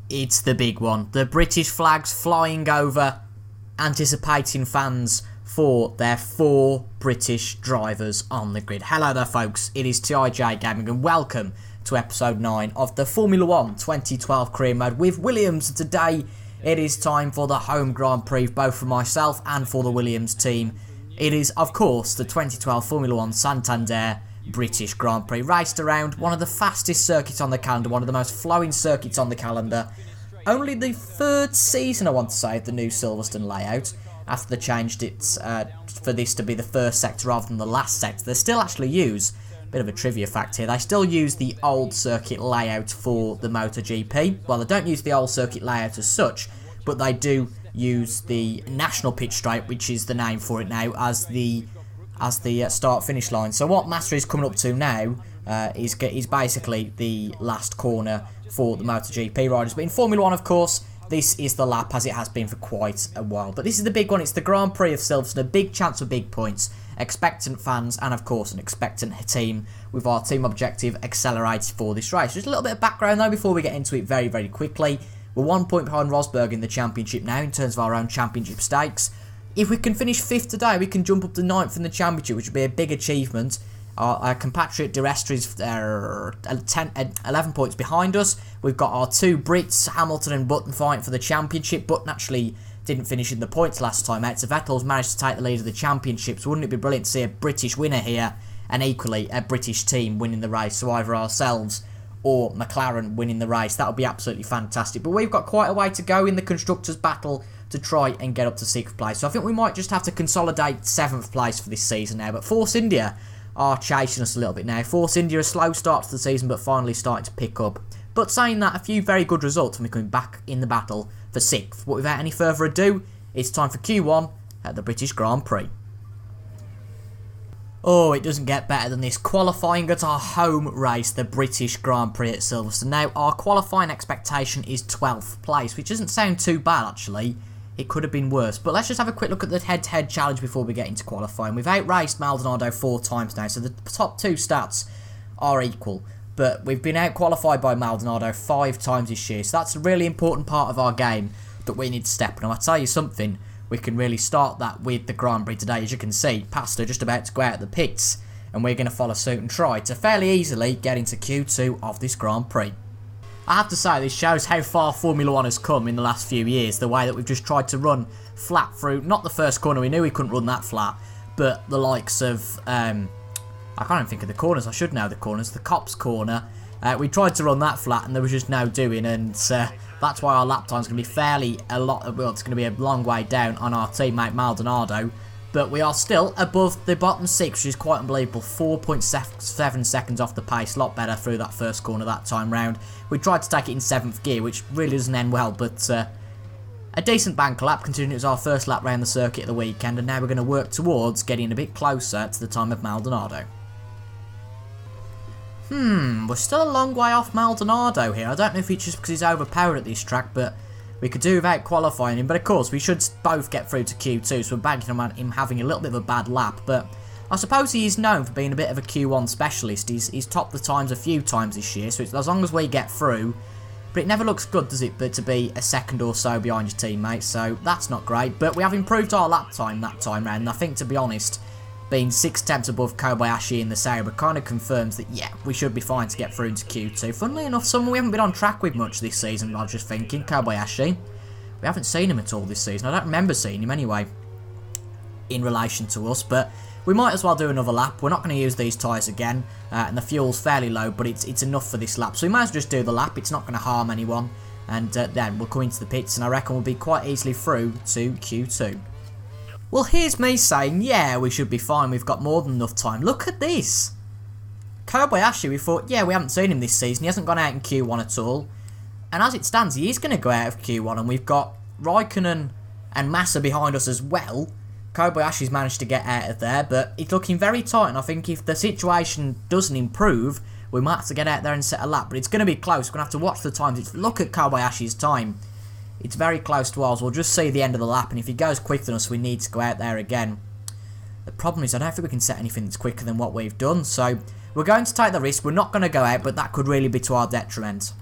It's the big one. The British flags flying over, anticipating fans for their 4 British drivers on the grid. Hello there folks, it is TIJ Gaming and welcome to episode 9 of the Formula 1 2012 career mode with Williams. Today it is time for the home Grand Prix, both for myself and for the Williams team. It is of course the 2012 Formula 1 Santander British Grand Prix, raced around one of the fastest circuits on the calendar, one of the most flowing circuits on the calendar. Only the 3rd season, I want to say, of the new Silverstone layout, after they changed it for this to be the first sector rather than the last sector. They still actually use, a bit of a trivia fact here, they still use the old circuit layout for the MotoGP. Well, they don't use the old circuit layout as such, but they do use the national pitch straight, which is the name for it now, as the start-finish line. So what Massa is coming up to now is basically the last corner for the MotoGP riders. But in Formula 1, of course, this is the lap, as it has been for quite a while. But this is the big one. It's the Grand Prix of Silverstone. A big chance for big points. Expectant fans and, of course, an expectant team with our team objective accelerated for this race. Just a little bit of background, though, before we get into it very, very quickly. We're 1 point behind Rosberg in the championship now in terms of our own championship stakes. If we can finish 5th today, we can jump up to 9th in the championship, which would be a big achievement. Our compatriot De Restri is 11 points behind us. We've got our 2 Brits, Hamilton and Button, fighting for the championship. Button actually didn't finish in the points last time out, so Vettel's managed to take the lead of the championship. So wouldn't it be brilliant to see a British winner here, and equally a British team winning the race, so either ourselves or McLaren winning the race. That would be absolutely fantastic. But we've got quite a way to go in the Constructors' battle to try and get up to 6th place. So I think we might just have to consolidate 7th place for this season now. But Force India are chasing us a little bit now. Force India, a slow start to the season, but finally starting to pick up. But saying that, a few very good results, and we're coming back in the battle for 6th. But without any further ado, it's time for Q1 at the British Grand Prix. Oh, it doesn't get better than this. Qualifying at our home race, the British Grand Prix at Silverstone. Now, our qualifying expectation is 12th place, which doesn't sound too bad, actually. It could have been worse. But let's just have a quick look at the head-to-head challenge before we get into qualifying. We've outraced Maldonado 4 times now, so the top 2 stats are equal. But we've been out-qualified by Maldonado 5 times this year, so that's a really important part of our game that we need to step up. And I'll tell you something, we can really start that with the Grand Prix today. As you can see, Pastor just about to go out of the pits, and we're going to follow suit and try to fairly easily get into Q2 of this Grand Prix. I have to say, this shows how far Formula 1 has come in the last few years, the way that we've just tried to run flat through, not the first corner, we knew we couldn't run that flat, but the likes of, I can't even think of the corners, I should know the corners, the Cops corner, we tried to run that flat and there was just no doing, and that's why our lap time's going to be well, it's going to be a long way down on our teammate Maldonado. But we are still above the bottom 6, which is quite unbelievable. 4.7 seconds off the pace. A lot better through that first corner that time round. We tried to take it in 7th gear, which really doesn't end well. But a decent bank lap, considering it was our first lap round the circuit of the weekend. And now we're going to work towards getting a bit closer to the time of Maldonado. We're still a long way off Maldonado here. I don't know if it's just because he's overpowered at this track, but we could do without qualifying him, but of course we should both get through to Q2, so we're banking on him having a little bit of a bad lap. But I suppose he is known for being a bit of a Q1 specialist. He's topped the times a few times this year, so it's, as long as we get through. But it never looks good, does it, but to be a second or so behind your teammates, so that's not great. But we have improved our lap time that time round, and I think, to be honest, being 6 tenths above Kobayashi in the Sauber kind of confirms that, yeah, we should be fine to get through into Q2. Funnily enough, someone we haven't been on track with much this season, I was just thinking, Kobayashi. We haven't seen him at all this season. I don't remember seeing him anyway, in relation to us, but we might as well do another lap. We're not going to use these tyres again, and the fuel's fairly low, but it's enough for this lap. So we might as well just do the lap. It's not going to harm anyone, and then we'll come into the pits, and I reckon we'll be quite easily through to Q2. Well, here's me saying, yeah, we should be fine. We've got more than enough time. Look at this. Kobayashi, we thought, yeah, we haven't seen him this season. He hasn't gone out in Q1 at all. And as it stands, he is going to go out of Q1. And we've got Raikkonen and Massa behind us as well. Kobayashi's managed to get out of there, but it's looking very tight. And I think if the situation doesn't improve, we might have to get out there and set a lap. But it's going to be close. We're going to have to watch the times. Look at Kobayashi's time. It's very close to ours. We'll just see the end of the lap, and if he goes quicker than us, we need to go out there again. The problem is I don't think we can set anything that's quicker than what we've done, so we're going to take the risk. We're not going to go out, but that could really be to our detriment.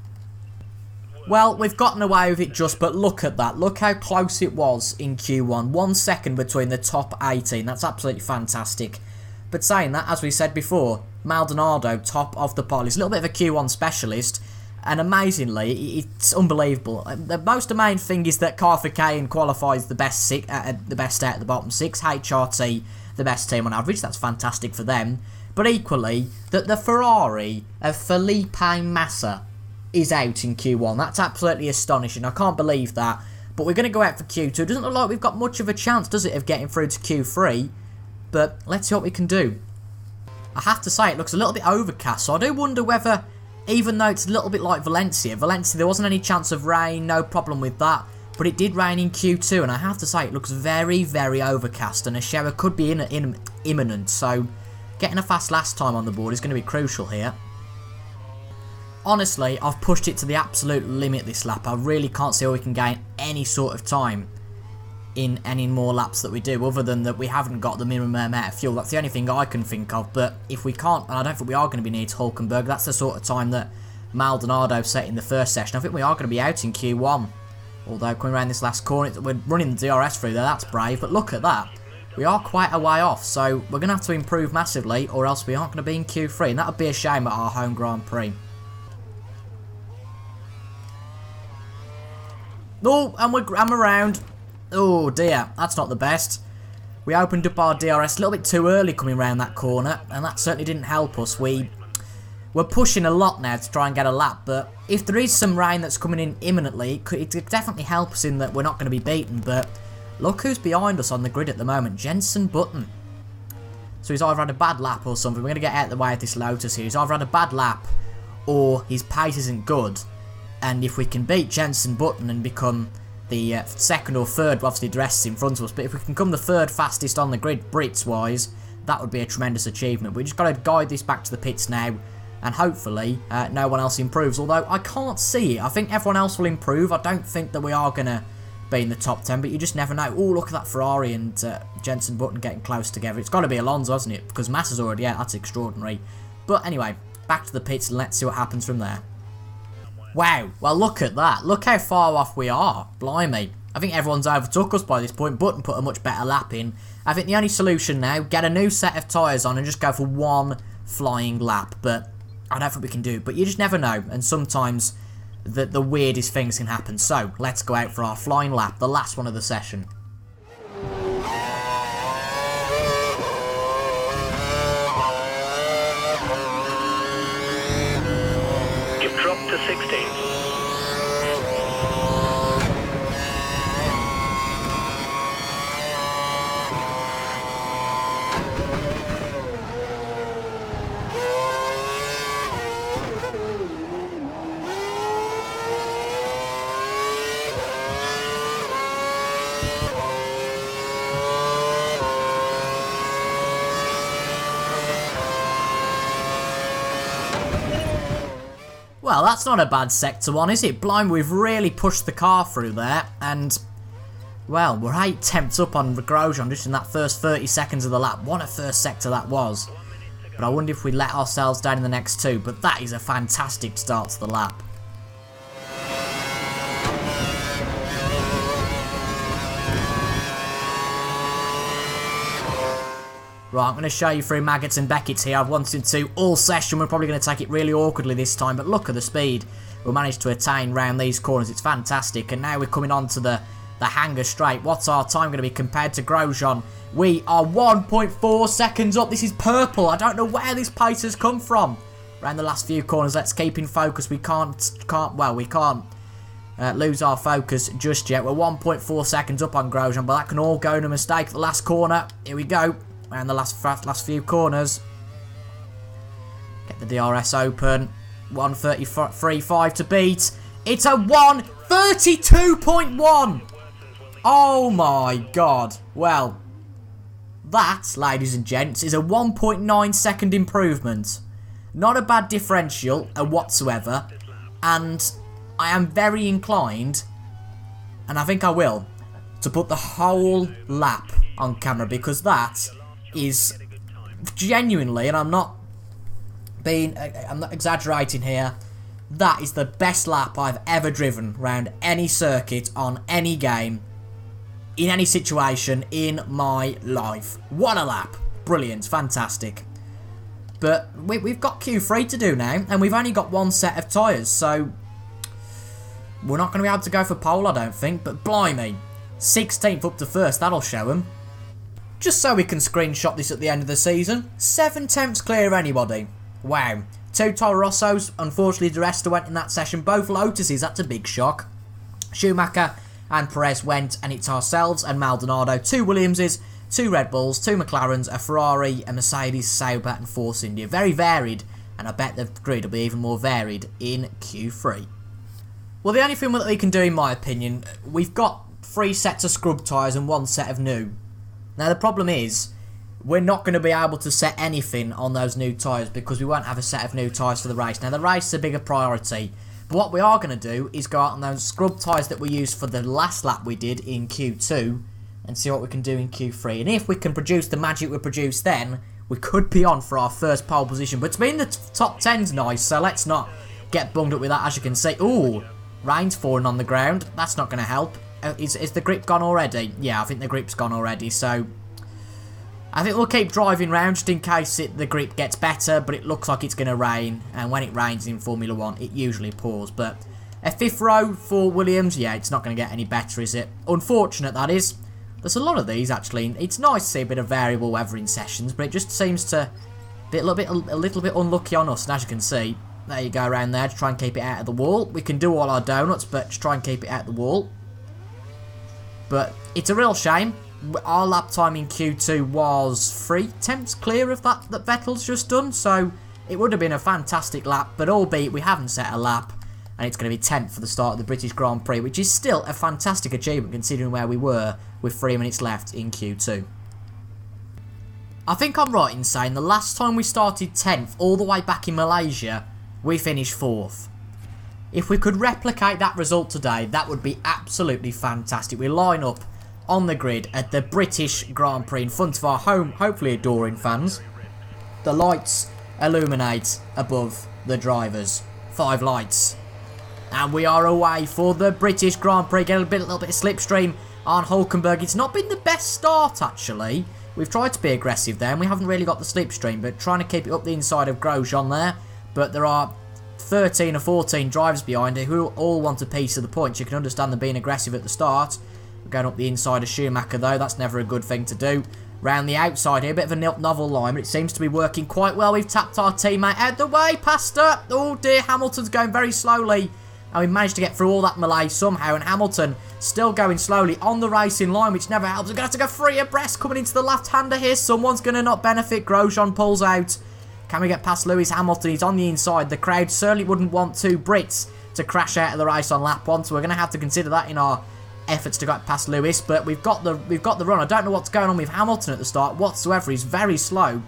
Well, we've gotten away with it just, but look at that. Look how close it was in Q1. 1 second between the top 18. That's absolutely fantastic. But saying that, as we said before, Maldonado, top of the pile. He's a little bit of a Q1 specialist. And amazingly, it's unbelievable. The most main thing is that Car for Kane qualifies the best out of the bottom 6. HRT, the best team on average. That's fantastic for them. But equally, that the Ferrari of Felipe Massa is out in Q1. That's absolutely astonishing. I can't believe that. But we're going to go out for Q2. It doesn't look like we've got much of a chance, does it, of getting through to Q3. But let's see what we can do. I have to say, it looks a little bit overcast. So I do wonder whether, even though it's a little bit like Valencia, there wasn't any chance of rain, no problem with that. But it did rain in Q2. And I have to say, it looks very, very overcast. And a shower could be imminent. So getting a fast last time on the board is going to be crucial here. Honestly, I've pushed it to the absolute limit this lap. I really can't see how we can gain any sort of time in any more laps that we do, other than that we haven't got the minimum amount of fuel. That's the only thing I can think of. But if we can't, and I don't think we are going to be near to Hulkenberg, that's the sort of time that Maldonado set in the first session. I think we are going to be out in Q1. Although coming around this last corner, we're running the DRS through there, that's brave. But look at that. We are quite a way off, so we're going to have to improve massively, or else we aren't going to be in Q3. And that would be a shame at our home Grand Prix. Oh, and I'm around. Oh dear, that's not the best. We opened up our DRS a little bit too early coming around that corner, and that certainly didn't help us. We're pushing a lot now to try and get a lap, but if there is some rain that's coming in imminently, it could definitely help us in that we're not going to be beaten. But look who's behind us on the grid at the moment, Jenson Button. So he's either had a bad lap or something. We're going to get out of the way of this Lotus here. He's either had a bad lap or his pace isn't good. And if we can beat Jenson Button and become the second or third, obviously the rest is in front of us, but if we can become the third fastest on the grid Brits-wise, that would be a tremendous achievement. We've just got to guide this back to the pits now, and hopefully no one else improves. Although I can't see it. I think everyone else will improve. I don't think that we are going to be in the top 10, but you just never know. Oh, look at that Ferrari and Jenson Button getting close together. It's got to be Alonso, hasn't it? Because Massa's already out. That's extraordinary. But anyway, back to the pits and let's see what happens from there. Wow, well look at that. Look how far off we are. Blimey. I think everyone's overtook us by this point. Button put a much better lap in. I think the only solution now, get a new set of tyres on and just go for one flying lap. But I don't think we can do it. But you just never know. And sometimes the weirdest things can happen. So, let's go out for our flying lap. The last one of the session. Drop to 16. Well, that's not a bad sector one, is it? Blimey, we've really pushed the car through there, and, well, we're 8 tenths up on Grosjean just in that first 30 seconds of the lap. What a first sector that was. But I wonder if we let ourselves down in the next 2, but that is a fantastic start to the lap. Right, I'm going to show you through Maggots and Beckett's here. I've wanted to all session. We're probably going to take it really awkwardly this time, but look at the speed we managed to attain round these corners. It's fantastic. And now we're coming on to the hanger straight. What's our time going to be compared to Grosjean? We are 1.4 seconds up. This is purple. I don't know where this pace has come from. Around the last few corners, let's keep in focus. We can't lose our focus just yet. We're 1.4 seconds up on Grosjean, but that can all go in a mistake. The last corner. Here we go. Around the last few corners. Get the DRS open. 1:33.5 to beat. It's a 1:32.1. Oh my god. Well, that, ladies and gents, is a 1.9 second improvement. Not a bad differential whatsoever. And I am very inclined, and I think I will, to put the whole lap on camera, because that is genuinely, and I'm not exaggerating here, That is the best lap I've ever driven around any circuit on any game in any situation in my life. What a lap. Brilliant. Fantastic. But we've got Q3 to do now, and we've only got one set of tyres, so we're not going to be able to go for pole, I don't think, but blimey, 16th up to first, that'll show them. Just so we can screenshot this at the end of the season, 7 tenths clear of anybody. Wow. 2 Toro Rossos, unfortunately the rest went in that session, both Lotuses, that's a big shock. Schumacher and Perez went, and it's ourselves and Maldonado, 2 Williamses, 2 Red Bulls, 2 McLarens, a Ferrari, a Mercedes, Sauber and Force India. Very varied, and I bet the grid will be even more varied in Q3. Well, the only thing that we can do, in my opinion, we've got 3 sets of scrub tyres and 1 set of new. Now, the problem is, we're not going to be able to set anything on those new tyres because we won't have a set of new tyres for the race. Now, the race is a bigger priority, but what we are going to do is go out on those scrub tyres that we used for the last lap we did in Q2 and see what we can do in Q3. And if we can produce the magic we produced then, we could be on for our first pole position. But to be in the top 10's nice, so let's not get bunged up with that, as you can see. Ooh, rain's falling on the ground. That's not going to help. Is the grip gone already? Yeah, I think the grip's gone already, so I think we'll keep driving round just in case the grip gets better, but it looks like it's going to rain, and when it rains in Formula 1, it usually pours. But a 5th row for Williams, yeah, it's not going to get any better, is it? Unfortunate, that is. There's a lot of these, actually. It's nice to see a bit of variable weather in sessions, but it just seems to be a little bit unlucky on us, and as you can see, there you go around there to try and keep it out of the wall. We can do all our donuts, but just try and keep it out of the wall. But it's a real shame. Our lap time in Q2 was 3 tenths clear of that Vettel's just done, so it would have been a fantastic lap, but albeit we haven't set a lap, and it's going to be 10th for the start of the British Grand Prix, which is still a fantastic achievement considering where we were with 3 minutes left in Q2. I think I'm right in saying the last time we started 10th all the way back in Malaysia, we finished 4th. If we could replicate that result today, that would be absolutely fantastic. We line up on the grid at the British Grand Prix in front of our hopefully adoring fans. The lights illuminate above the drivers. 5 lights. And we are away for the British Grand Prix. Get a little bit of slipstream on Hulkenberg. It's not been the best start, actually. We've tried to be aggressive there, and we haven't really got the slipstream, but trying to keep it up the inside of Grosjean there. But there are 13 or 14 drivers behind it who all want a piece of the points. You can understand them being aggressive at the start. We're going up the inside of Schumacher, though. That's never a good thing to do. Round the outside here, a bit of a novel line, but it seems to be working quite well. We've tapped our teammate out the way, past her. Oh dear, Hamilton's going very slowly. And we managed to get through all that melee somehow, and Hamilton still going slowly on the racing line, which never helps. We're going to have to go 3 abreast coming into the left-hander here. Someone's going to not benefit. Grosjean pulls out. Can we get past Lewis Hamilton? He's on the inside. The crowd certainly wouldn't want 2 Brits to crash out of the race on lap 1, so we're going to have to consider that in our efforts to get past Lewis. But we've got the run. I don't know what's going on with Hamilton at the start whatsoever. He's very slow,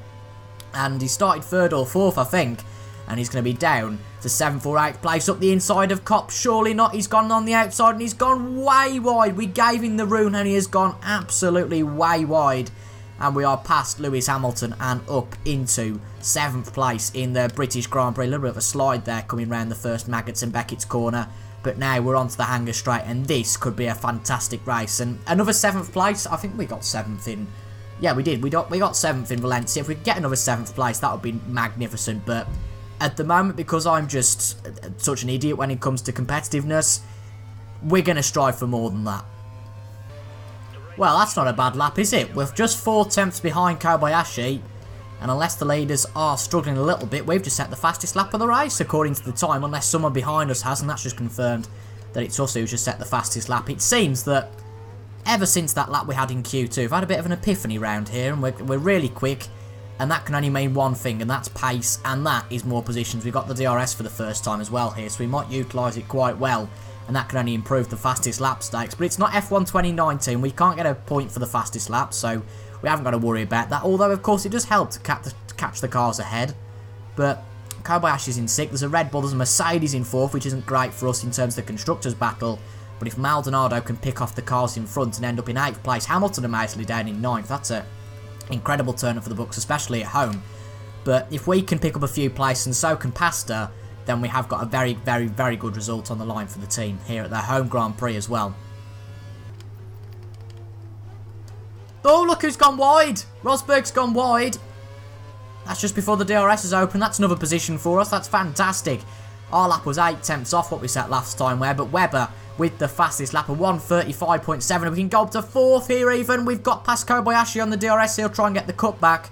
and he started 3rd or 4th, I think, and he's going to be down to 7th or 8th place up the inside of Kopp. Surely not. He's gone on the outside, and he's gone way wide. We gave him the room, and he has gone absolutely way wide. And we are past Lewis Hamilton and up into 7th place in the British Grand Prix. A little bit of a slide there coming round the first Maggots and Beckett's corner. But now we're onto the hanger straight, and this could be a fantastic race. And another 7th place. I think we got 7th in. Yeah, we did. We got 7th in Valencia. If we could get another 7th place, that would be magnificent. But at the moment, because I'm just such an idiot when it comes to competitiveness, we're going to strive for more than that. Well, that's not a bad lap, is it? We're just 4 tenths behind Kobayashi, and unless the leaders are struggling a little bit, we've just set the fastest lap of the race, according to the time, unless someone behind us has, and that's just confirmed that it's us who's just set the fastest lap. It seems that ever since that lap we had in Q2, we've had a bit of an epiphany round here, and we're really quick, and that can only mean one thing, and that's pace, and that is more positions. We've got the DRS for the first time as well here, so we might utilise it quite well. And that can only improve the fastest lap stakes. But it's not F1 2019. We can't get a point for the fastest lap, so we haven't got to worry about that. Although, of course, it does help to catch the cars ahead. But Kobayashi's in 6th. There's a Red Bull. There's a Mercedes in 4th, which isn't great for us in terms of the Constructors' battle. But if Maldonado can pick off the cars in front and end up in 8th place, Hamilton amazingly down in 9th. That's an incredible turn up for the books, especially at home. But if we can pick up a few places, and so can Pasta, then we have got a very, very, very good result on the line for the team here at their home Grand Prix as well. Oh, look who's gone wide. Rosberg's gone wide. That's just before the DRS is open. That's another position for us. That's fantastic. Our lap was 8 tenths off what we set last time, but Webber with the fastest lap of 1:35.7. We can go up to 4th here even. We've got past Kobayashi on the DRS. He'll try and get the cut back.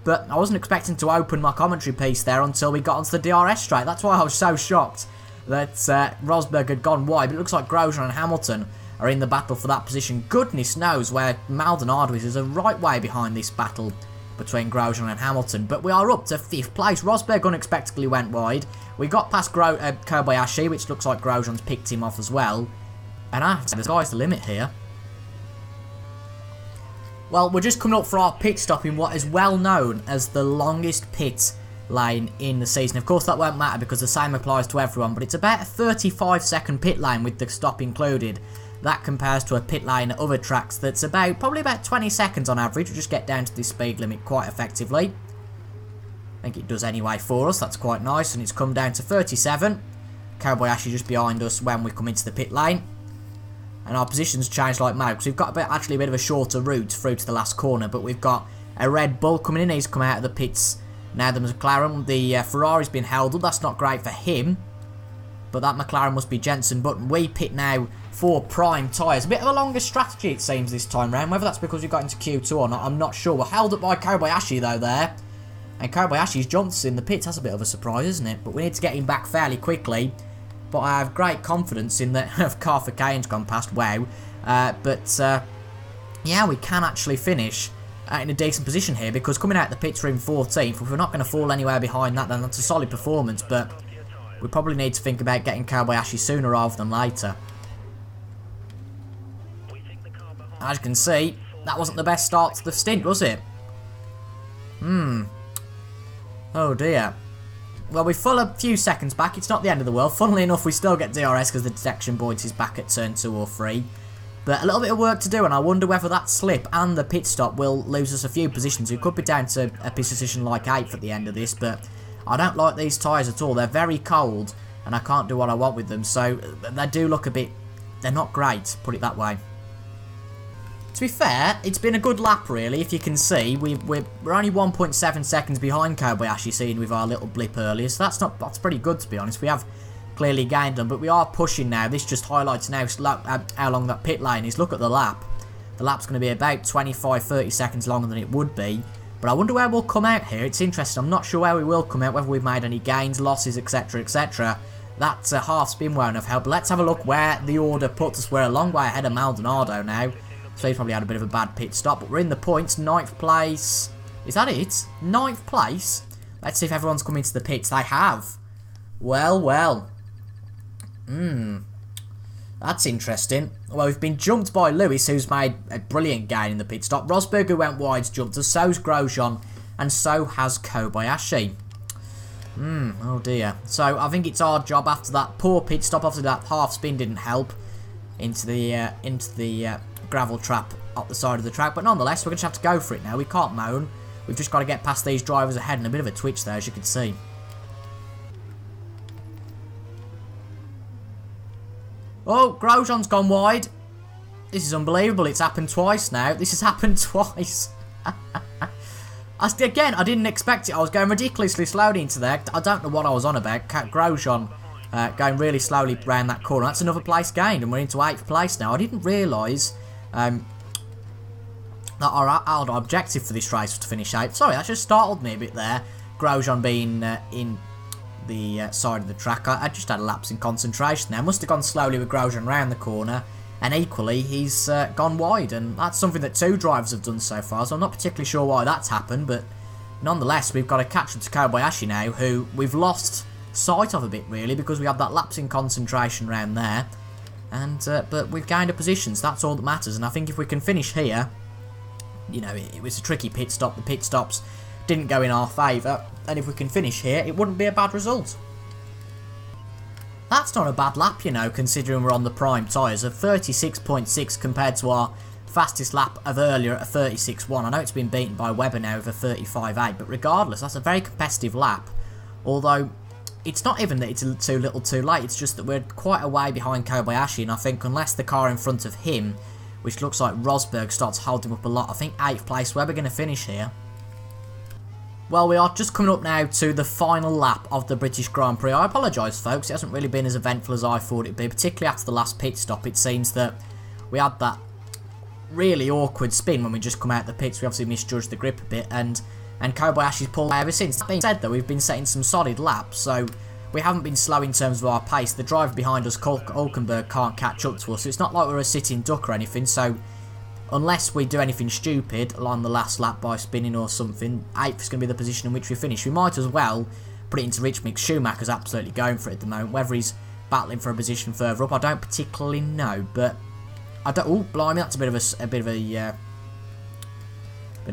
But I wasn't expecting to open my commentary piece there until we got onto the DRS straight. That's why I was so shocked that Rosberg had gone wide. But it looks like Grosjean and Hamilton are in the battle for that position. Goodness knows where Maldonado is a right way behind this battle between Grosjean and Hamilton. But we are up to 5th place. Rosberg unexpectedly went wide. We got past Kobayashi, which looks like Grosjean's picked him off as well. And I have to say, the sky's the limit here. Well, we're just coming up for our pit stop in what is well known as the longest pit lane in the season. Of course, that won't matter because the same applies to everyone, but it's about a 35-second pit lane with the stop included. That compares to a pit lane at other tracks that's probably about 20 seconds on average. We'll just get down to the speed limit quite effectively. I think it does anyway for us. That's quite nice, and it's come down to 37. Kobayashi just behind us when we come into the pit lane. And our positions changed like mad because we've got actually a bit of a shorter route through to the last corner, but we've got a Red Bull coming in. He's come out of the pits now. The McLaren, the Ferrari's been held up. That's not great for him, but that McLaren must be Jensen Button. We pit now for prime tyres. A bit of a longer strategy it seems this time round. Whether that's because we got into Q2 or not, I'm not sure. We're held up by Kobayashi though there, and Kobayashi's jumped us in the pits. That's a bit of a surprise, isn't it? But we need to get him back fairly quickly. But I have great confidence in that. Car for Kane's gone past, wow. Yeah, we can actually finish in a decent position here because coming out the pits room 14th, if we're not going to fall anywhere behind that, then that's a solid performance. But we probably need to think about getting Kobayashi sooner rather than later. As you can see, that wasn't the best start to the stint, was it? Oh dear. Well, we fell a few seconds back. It's not the end of the world. Funnily enough, we still get DRS because the detection point is back at turn 2 or 3. But a little bit of work to do, and I wonder whether that slip and the pit stop will lose us a few positions. We could be down to a position like 8th at the end of this, but I don't like these tyres at all. They're very cold, and I can't do what I want with them. So they do look a bit... they're not great, put it that way. To be fair, it's been a good lap really. If you can see, we're only 1.7 seconds behind Kobayashi, seen with our little blip earlier. So that's pretty good to be honest. We have clearly gained them, but we are pushing now. This just highlights now how long that pit lane is. Look at the lap. The lap's going to be about 25-30 seconds longer than it would be. But I wonder where we'll come out here. It's interesting. I'm not sure where we will come out, whether we've made any gains, losses, etc, etc. That half spin won't have helped. But let's have a look where the order puts us. We're a long way ahead of Maldonado now. So he probably had a bit of a bad pit stop, but we're in the points, 9th place. Is that it? 9th place? Let's see if everyone's come into the pits. They have. Well, well. That's interesting. Well, we've been jumped by Lewis, who's made a brilliant gain in the pit stop. Rosberg, who went wide, jumped us. So's Grosjean, and so has Kobayashi. Oh dear. So I think it's our job after that poor pit stop. Obviously that half spin didn't help into the gravel trap up the side of the track, but nonetheless we're going to have to go for it now. We can't moan. We've just got to get past these drivers ahead, and a bit of a twitch there, as you can see. Oh, Grosjean's gone wide. This is unbelievable. It's happened twice now. This has happened twice. Again, I didn't expect it. I was going ridiculously slowly into there. I don't know what I was on about. Grosjean going really slowly around that corner. That's another place gained, and we're into 8th place now. I didn't realise that our objective for this race was to finish 8th. Sorry, that just startled me a bit there. Grosjean being in the side of the track. I just had a lapse in concentration there. I must have gone slowly with Grosjean round the corner, and equally he's gone wide, and that's something that 2 drivers have done so far, so I'm not particularly sure why that's happened, but nonetheless we've got to catch up to Kobayashi now, who we've lost sight of a bit really because we had that lapse in concentration round there. And but we've gained a position, so that's all that matters. And I think if we can finish here, you know, it was a tricky pit stop. The pit stops didn't go in our favour, and if we can finish here, it wouldn't be a bad result. That's not a bad lap, you know, considering we're on the prime tyres of 36.6 compared to our fastest lap of earlier at a 36.1. I know it's been beaten by Webber now with a 35.8, but regardless, that's a very competitive lap. Although it's not even that it's too little too late, it's just that we're quite a way behind Kobayashi, and I think unless the car in front of him, which looks like Rosberg, starts holding him up a lot, I think 8th place, where we're going to finish here. Well, we are just coming up now to the final lap of the British Grand Prix. I apologise, folks, it hasn't really been as eventful as I thought it'd be, particularly after the last pit stop. It seems that we had that really awkward spin when we just come out the pits. We obviously misjudged the grip a bit, and Kobayashi's pulled ever since. That being said, though, we've been setting some solid laps, so we haven't been slow in terms of our pace. The driver behind us, Hulkenberg, can't catch up to us, so it's not like we're a sitting duck or anything, so unless we do anything stupid along the last lap by spinning or something, 8th is going to be the position in which we finish. We might as well put it into rich mix. Schumacher's absolutely going for it at the moment. Whether he's battling for a position further up, I don't particularly know, but I don't. Oh, blimey, that's a bit of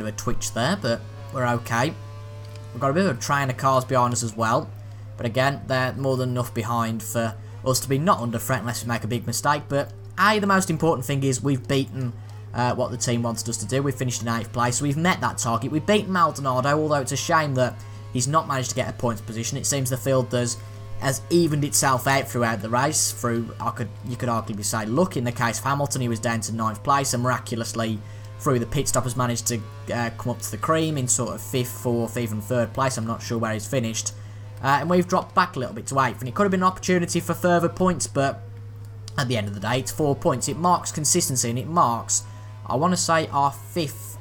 a twitch there, but we're okay. We've got a bit of a train of cars behind us as well, but again, they're more than enough behind for us to be not under threat unless we make a big mistake. But the most important thing is we've beaten what the team wanted us to do. We've finished in 8th place, so we've met that target. We've beaten Maldonado, although it's a shame that he's not managed to get a points position. It seems the field has evened itself out throughout the race. You could arguably say luck. In the case of Hamilton, he was down to 9th place, and miraculously through the pit stop has managed to come up to the cream in sort of 5th, 4th, even 3rd place. I'm not sure where he's finished. And we've dropped back a little bit to 8th, and it could have been an opportunity for further points, but at the end of the day, it's 4 points. It marks consistency, and it marks, I want to say, our 5th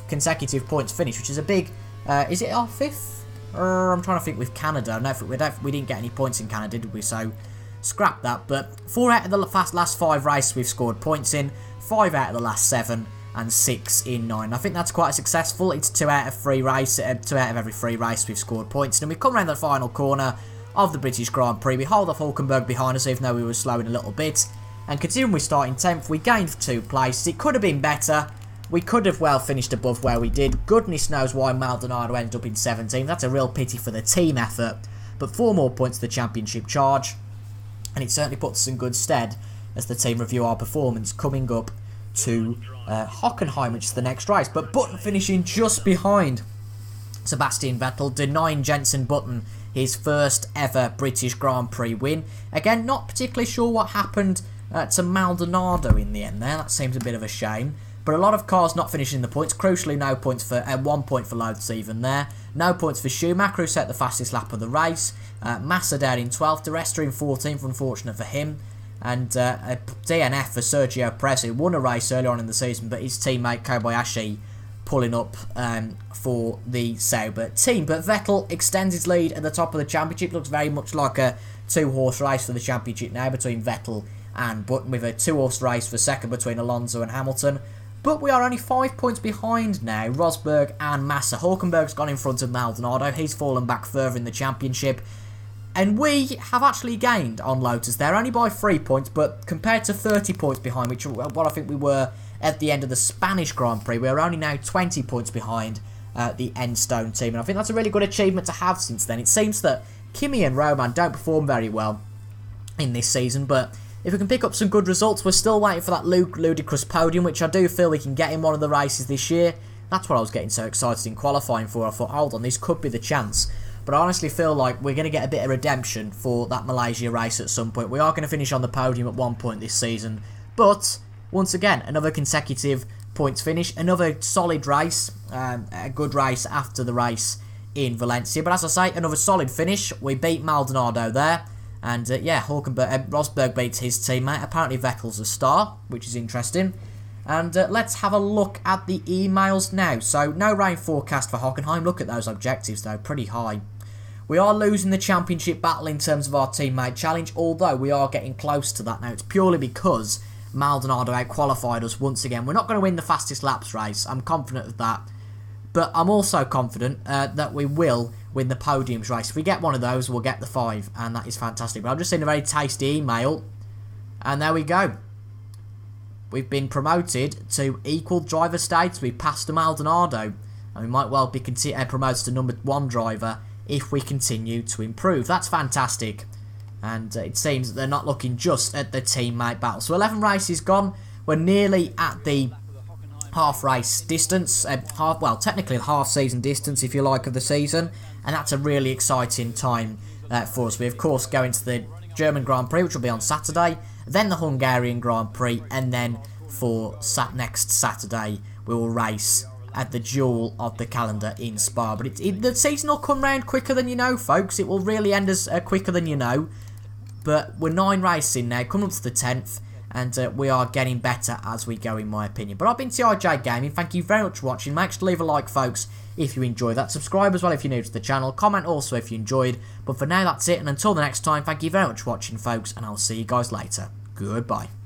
consecutive points finish, which is a big, is it our 5th? I'm trying to think with Canada. No, we didn't get any points in Canada, did we? So scrap that. But 4 out of the last 5 races we've scored points in, 5 out of the last 7, and 6 in 9. I think that's quite successful. It's 2 out of every 3 races we've scored points in. And we've come around the final corner of the British Grand Prix. We hold off Hulkenberg behind us, even though we were slowing a little bit. And considering we start in 10th, we gained 2 places. It could have been better. We could have well finished above where we did. Goodness knows why Maldonado ended up in 17th. That's a real pity for the team effort. But 4 more points to the championship charge. And it certainly puts us in good stead as the team review our performance coming up to Hockenheim, which is the next race. But Button finishing just behind Sebastian Vettel, denying Jenson Button his first ever British Grand Prix win. Again, not particularly sure what happened to Maldonado in the end there. That seems a bit of a shame. But a lot of cars not finishing the points. Crucially, no points for 1 point for Lotus even there. No points for Schumacher, who set the fastest lap of the race. Massa down in 12th. De Resta in 14th, unfortunate for him. And a DNF for Sergio Perez, who won a race earlier on in the season, but his teammate Kobayashi pulling up for the Sauber team. But Vettel extends his lead at the top of the championship. Looks very much like a 2-horse race for the championship now between Vettel and Button, with a 2-horse race for second between Alonso and Hamilton. But we are only 5 points behind now, Rosberg and Massa. Hulkenberg's gone in front of Maldonado. He's fallen back further in the championship. And we have actually gained on Lotus there, only by 3 points, but compared to 30 points behind, which is what I think we were at the end of the Spanish Grand Prix, we're only now 20 points behind the Enstone team. And I think that's a really good achievement to have since then. It seems that Kimi and Roman don't perform very well in this season, but if we can pick up some good results, we're still waiting for that ludicrous podium, which I do feel we can get in one of the races this year. That's what I was getting so excited in qualifying for. I thought, hold on, this could be the chance. But I honestly feel like we're going to get a bit of redemption for that Malaysia race at some point. We are going to finish on the podium at one point this season. But, once again, another consecutive points finish. Another solid race. A good race after the race in Valencia. But as I say, another solid finish. We beat Maldonado there. And yeah, Rosberg beats his teammate. Apparently Vettel's a star, which is interesting. And let's have a look at the emails now. So, no rain forecast for Hockenheim. Look at those objectives, though. Pretty high. We are losing the championship battle in terms of our teammate challenge, although we are getting close to that now. It's purely because Maldonado out-qualified us once again. We're not going to win the fastest laps race. I'm confident of that. But I'm also confident that we will win the podiums race. If we get one of those, we'll get the 5, and that is fantastic. But I've just seen a very tasty email, and there we go. We've been promoted to equal driver status. We've passed the Maldonado, and we might well be promoted to number 1 driver if we continue to improve. That's fantastic. And it seems that they're not looking just at the teammate battle. So 11 races gone. We're nearly at the half race distance, technically a half season distance if you like of the season, and that's a really exciting time for us. We of course go into the German Grand Prix, which will be on Saturday, then the Hungarian Grand Prix, and then for next Saturday we will race at the jewel of the calendar in Spa. But the season will come round quicker than you know, folks. It will really end as quicker than you know. But we're 9 races in now, coming up to the 10th, and we are getting better as we go, in my opinion. But I've been TIJ Gaming. Thank you very much for watching. Make sure to leave a like, folks, if you enjoyed that. Subscribe as well if you're new to the channel. Comment also if you enjoyed. But for now, that's it. And until the next time, thank you very much for watching, folks, and I'll see you guys later. Goodbye.